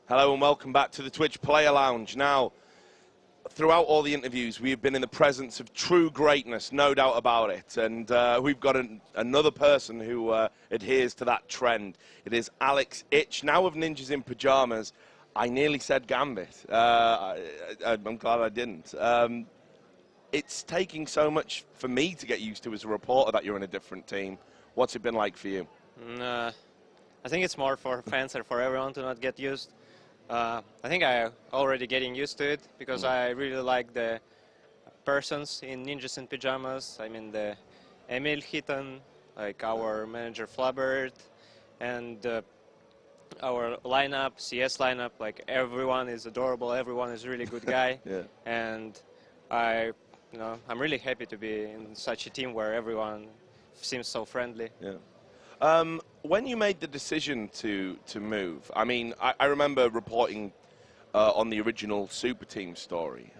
Hello and welcome back to the Twitch Player Lounge. Now, throughout all the interviews, we've been in the presence of true greatness, no doubt about it. And we've got another person who adheres to that trend. It is Alex Itch, now of Ninjas in Pyjamas. I nearly said Gambit. I'm glad I didn't. It's taking so much for me to get used to as a reporter that you're in a different team. What's it been like for you? I think it's more for fans or for everyone to not get used. I think I'm already getting used to it because I really like the persons in Ninjas in Pyjamas. I mean the Emil Hitton, like our manager Flabbert, and our lineup, CS lineup. Like everyone is adorable. Everyone is a really good guy. Yeah. And I'm really happy to be in such a team where everyone seems so friendly. Yeah. When you made the decision to move, I mean, I remember reporting on the original Super Team story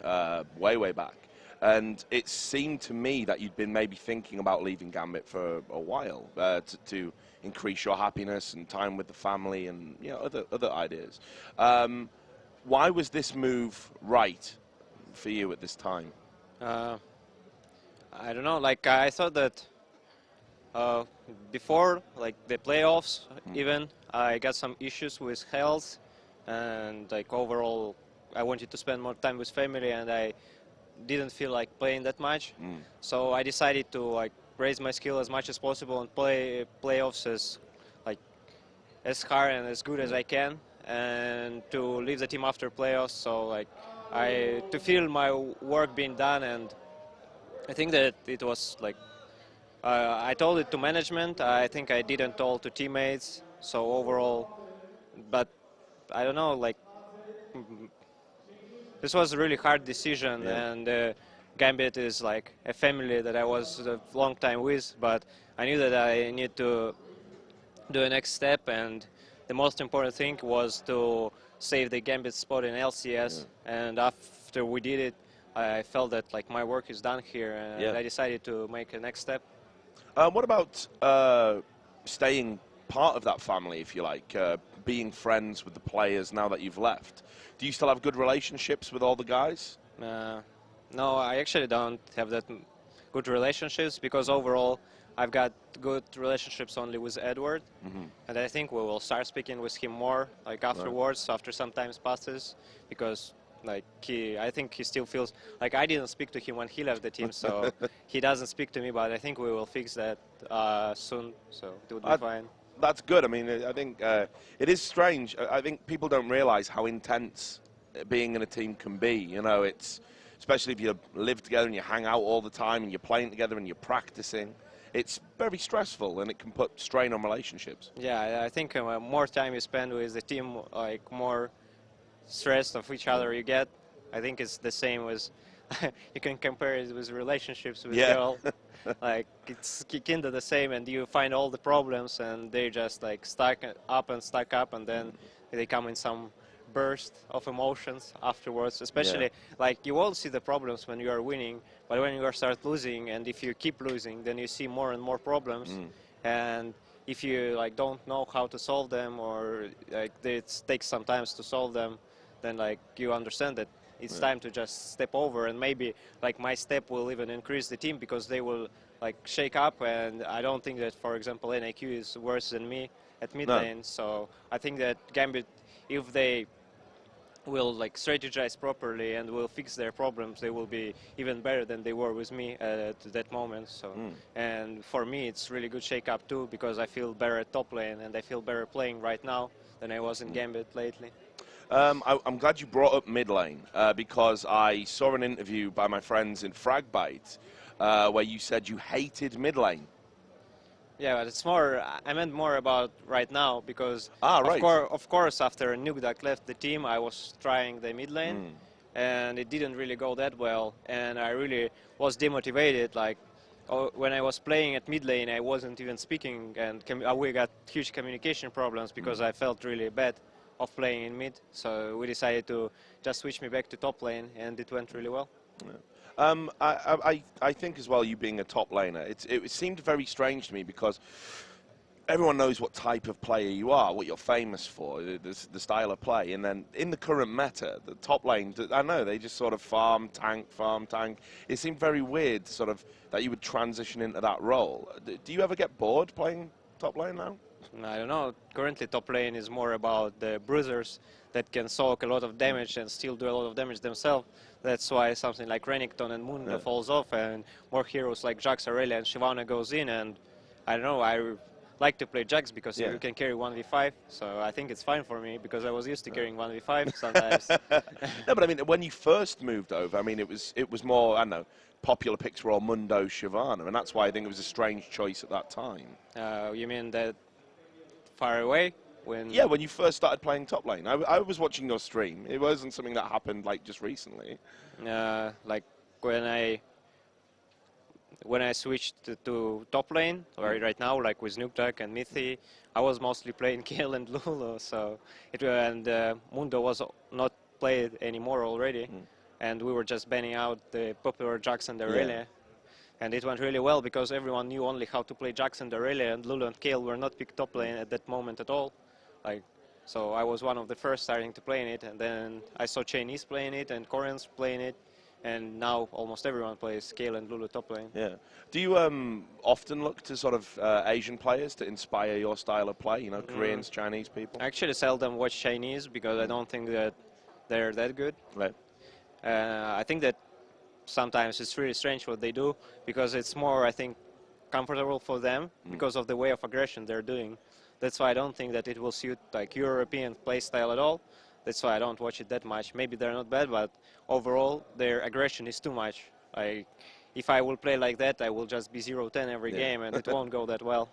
way back, and it seemed to me that you'd been maybe thinking about leaving Gambit for a while to increase your happiness and time with the family and other ideas. Why was this move right for you at this time? I don't know. Like I thought that. Before, like the playoffs, even I got some issues with health, and like overall, I wanted to spend more time with family, and I didn't feel like playing that much. So I decided to like raise my skill as much as possible and play playoffs as hard and as good as I can, and to leave the team after playoffs. So like to feel my work being done, and I think that it was like. I told it to management. I think I didn't tell to teammates. So overall, but I don't know. Like this was a really hard decision, and Gambit is like a family that I was a long time with. But I knew that I need to do a next step, and the most important thing was to save the Gambit spot in LCS. And after we did it, I felt that like my work is done here, and I decided to make a next step. What about staying part of that family, if you like, being friends with the players now that you've left? Do you still have good relationships with all the guys? No, I actually don't have that good relationships because overall I've got good relationships only with Edward. And I think we will start speaking with him more like afterwards, after some time passes, because like I think he still feels like I didn't speak to him when he left the team, so he doesn't speak to me. But I think we will fix that soon, so it will be fine. That's good. I mean, I think it is strange. I think people don't realize how intense being in a team can be. You know, it's especially if you live together and you hang out all the time and you're playing together and you're practicing. It's very stressful and it can put strain on relationships. Yeah, I think more time you spend with the team, like more stress of each other you get. I think it's the same as you can compare it with relationships with girl. Like it's kind of the same, and you find all the problems and they just like stuck up, and then they come in some burst of emotions afterwards. Especially like you all see the problems when you are winning, but when you start losing, and if you keep losing, then you see more and more problems. And if you like don't know how to solve them, or like it takes some time to solve them, then like you understand that it's time to just step over, and maybe like my step will even increase the team because they will like shake up, and I don't think that, for example, NIQ is worse than me at mid lane. So I think that Gambit, if they will like strategize properly and will fix their problems, they will be even better than they were with me at that moment. So and for me it's really good shake up too, because I feel better at top lane and I feel better playing right now than I was in Gambit lately. I'm glad you brought up mid lane because I saw an interview by my friends in Fragbite where you said you hated mid lane. Yeah, but it's more, I meant more about right now, because of course after Nugdak left the team I was trying the mid lane and it didn't really go that well, and I really was demotivated. Like when I was playing at mid lane I wasn't even speaking, and we got huge communication problems because I felt really bad of playing in mid, so we decided to just switch me back to top lane, and it went really well. I think as well, you being a top laner, it seemed very strange to me because everyone knows what type of player you are, what you're famous for, the style of play. And then in the current meta, the top lane, I know, they just sort of farm, tank. It seemed very weird sort of that you would transition into that role. Do you ever get bored playing top lane now? I don't know. Currently, top lane is more about the bruisers that can soak a lot of damage and still do a lot of damage themselves. That's why something like Renekton and Mundo falls off, and more heroes like Jax, Aurelia, and Shyvana goes in. And I don't know. I like to play Jax because you can carry 1v5. So I think it's fine for me because I was used to carrying 1v5 sometimes. No, but I mean, when you first moved over, I mean, it was more, I don't know, popular picks were all Mundo, Shyvana, and that's why I think it was a strange choice at that time. You mean that far away? When you first started playing top lane. I was watching your stream. It wasn't something that happened like just recently. Like when I switched to top lane, or right now, like with Nuktak and Mithi, I was mostly playing Kayle and Lulu. So Mundo was not played anymore already, and we were just banning out the popular Jax and Aurelia. And it went really well because everyone knew only how to play Jax and Aurelia, and Lulu and Kayle were not picked top lane at that moment at all. So I was one of the first starting to play in it, and then I saw Chinese playing it and Koreans playing it, and now almost everyone plays Kayle and Lulu top lane. Yeah. Do you often look to sort of Asian players to inspire your style of play? You know, Koreans, Chinese people. I actually seldom watch Chinese because I don't think that they're that good. Right. I think that sometimes it's really strange what they do because it's more, I think, comfortable for them because of the way of aggression they're doing. That's why I don't think that it will suit like European playstyle at all. That's why I don't watch it that much. Maybe they're not bad, but overall their aggression is too much. If I will play like that, I will just be 0-10 every game, and it won't go that well.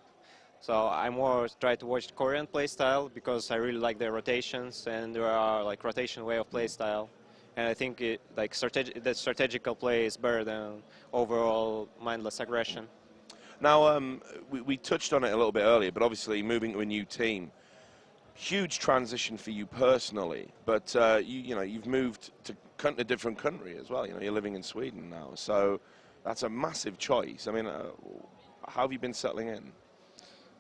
So I more try to watch Korean playstyle because I really like their rotations and their like rotation way of playstyle. And I think that strategical play is better than overall mindless aggression. Now, we touched on it a little bit earlier, but obviously moving to a new team, huge transition for you personally. But you've moved to a different country as well. You know, you're living in Sweden now, so that's a massive choice. I mean, how have you been settling in?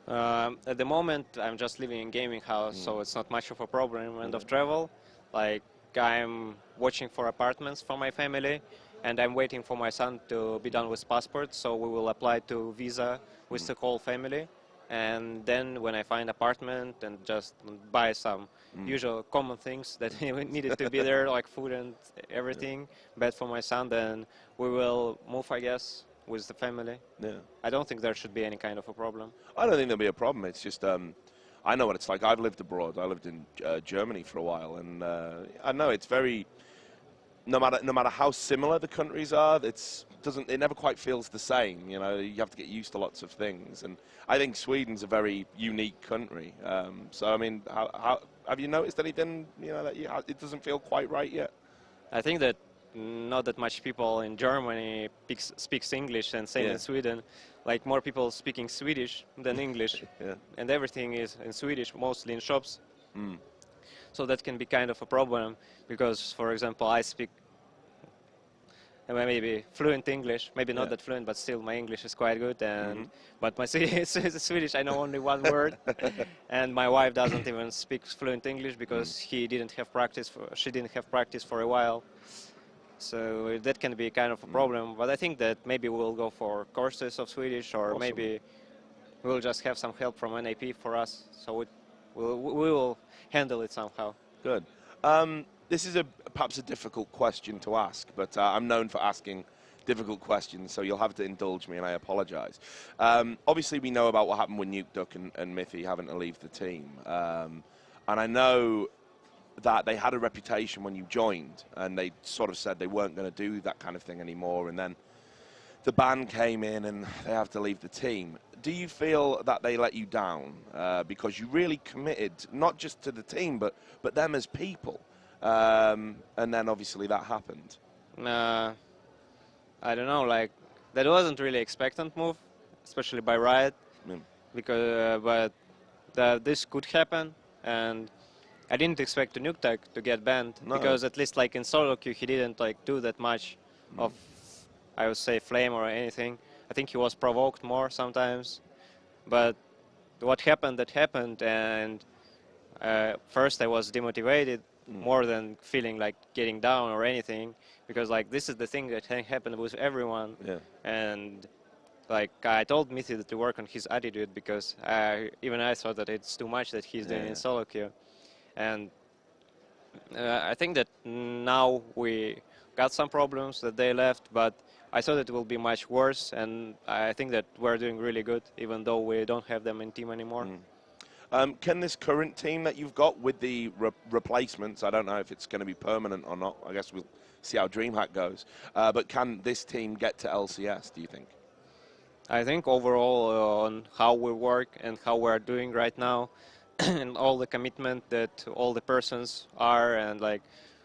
At the moment, I'm just living in gaming house, so it's not much of a problem. And of travel, like I'm watching for apartments for my family, and I'm waiting for my son to be done with passport, so we will apply to visa with the whole family. And then when I find apartment and just buy some usual common things that needed to be there, like food and everything, bed for my son, then we will move, I guess, with the family. Yeah. I don't think there should be any kind of a problem. I don't think there'll be a problem. It's just, I know what it's like. I've lived abroad. I lived in Germany for a while, and I know it's very. No matter how similar the countries are, it never quite feels the same. You know, you have to get used to lots of things, and I think Sweden's a very unique country. So I mean, how have you noticed anything? You know, that it doesn't feel quite right yet. I think that not that much people in Germany speaks English, and same in Sweden. Like more people speaking Swedish than English, and everything is in Swedish, mostly in shops. So that can be kind of a problem because, for example, I speak maybe fluent English, maybe not that fluent, but still my English is quite good. And but my Swedish, I know only one word, and my wife doesn't even speak fluent English because she didn't have practice for a while. So that can be kind of a problem. But I think that maybe we'll go for courses of Swedish, or maybe we'll just have some help from NAP for us. So we will handle it somehow. Good. This is perhaps a difficult question to ask, but I'm known for asking difficult questions, so you'll have to indulge me, and I apologize. Obviously, we know about what happened with Nukeduck and Mithi having to leave the team. And I know that they had a reputation when you joined, and they sort of said they weren't going to do that kind of thing anymore, and then the ban came in and they have to leave the team. Do you feel that they let you down because you really committed not just to the team but them as people, and then obviously that happened? I don't know, like that wasn't really expectant move, especially by Riot, because this could happen, and I didn't expect Nuktak to get banned because at least like in solo queue he didn't like do that much of, I would say, flame or anything. I think he was provoked more sometimes, but what happened, that happened, and first I was demotivated more than feeling like getting down or anything, because like this is the thing that happened with everyone, and like I told Mithi to work on his attitude, because even I thought that it's too much that he's doing in solo queue, and I think that now we got some problems that they left, but I thought it will be much worse, and I think that we're doing really good, even though we don't have them in team anymore. Can this current team that you've got with the replacements, I don't know if it's going to be permanent or not, I guess we'll see how Dreamhack goes, but can this team get to LCS, do you think? I think overall on how we work and how we're doing right now, and all the commitment that all the persons are, and like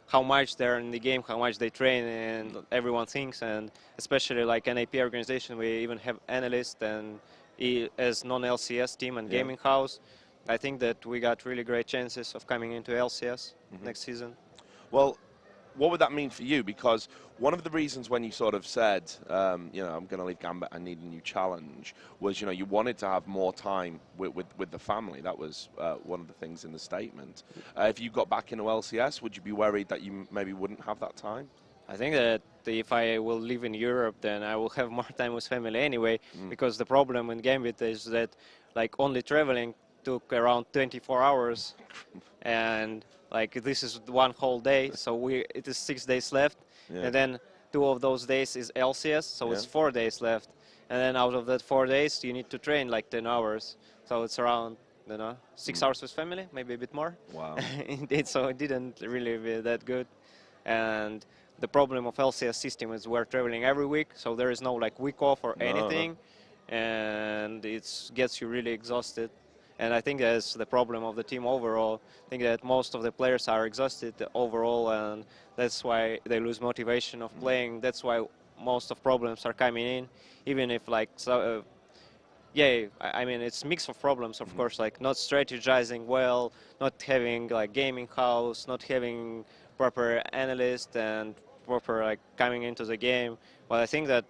how much they're in the game, how much they train, and everyone thinks, and especially like NAP organization, we even have analysts and as non-LCS team and gaming house. I think that we got really great chances of coming into LCS next season. Well, what would that mean for you? Because one of the reasons when you sort of said, you know, I'm going to leave Gambit, I need a new challenge, was, you know, you wanted to have more time with the family. That was one of the things in the statement. If you got back into LCS, would you be worried that you maybe wouldn't have that time? I think that if I will live in Europe, then I will have more time with family anyway, because the problem in Gambit is that like only traveling took around 24 hours, and like this is one whole day, so it is 6 days left, and then 2 of those days is LCS, so it's 4 days left, and then out of that 4 days you need to train like 10 hours, so it's around, you know, 6 hours with family, maybe a bit more. Wow. Indeed, so it didn't really be that good, and the problem of LCS system is we're traveling every week, so there is no like week off or anything, and it gets you really exhausted. And I think that's the problem of the team overall. I think that most of the players are exhausted overall, and that's why they lose motivation of playing. That's why most of problems are coming in, even if like I mean it's mix of problems, of course, like not strategizing well, not having like gaming house, not having proper analyst and proper like coming into the game. But I think that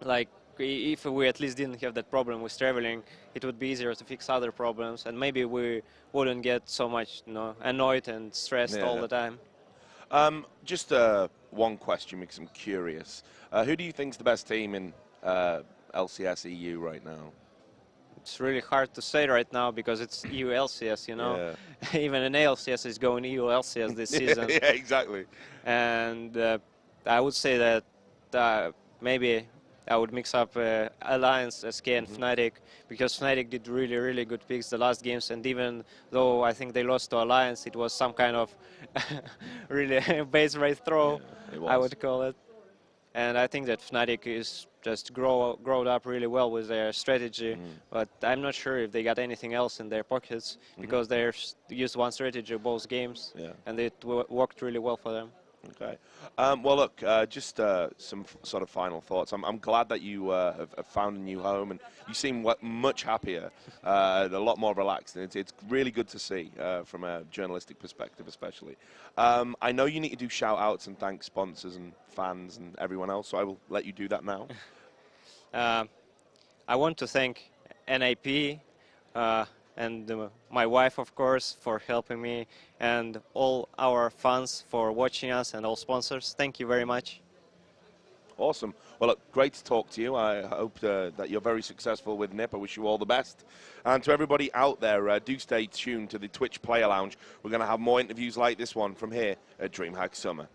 like if we at least didn't have that problem with traveling, it would be easier to fix other problems, and maybe we wouldn't get so much, you know, annoyed and stressed all the time. Just one question because I'm curious. Who do you think's the best team in LCS EU right now? It's really hard to say right now because it's EU LCS, you know. Even an ALCS is going EU LCS this season. Yeah, exactly. And I would say that maybe I would mix up Alliance, SK, and Fnatic, because Fnatic did really, really good picks the last games, and even though I think they lost to Alliance, it was some kind of really base rate throw, I would call it. And I think that Fnatic is just grown up really well with their strategy, but I'm not sure if they got anything else in their pockets, because they used one strategy both games, and it worked really well for them. Okay. Well, look, just some sort of final thoughts. I'm glad that you have found a new home, and you seem much happier, a lot more relaxed. And it's really good to see from a journalistic perspective, especially. I know you need to do shout-outs and thank sponsors and fans and everyone else, so I will let you do that now. I want to thank NAP, and my wife, of course, for helping me, and all our fans for watching us, and all sponsors. Thank you very much. Awesome. Well, look, great to talk to you. I hope that you're very successful with NIP. I wish you all the best. And to everybody out there, do stay tuned to the Twitch Player Lounge. We're going to have more interviews like this one from here at Dreamhack Summer.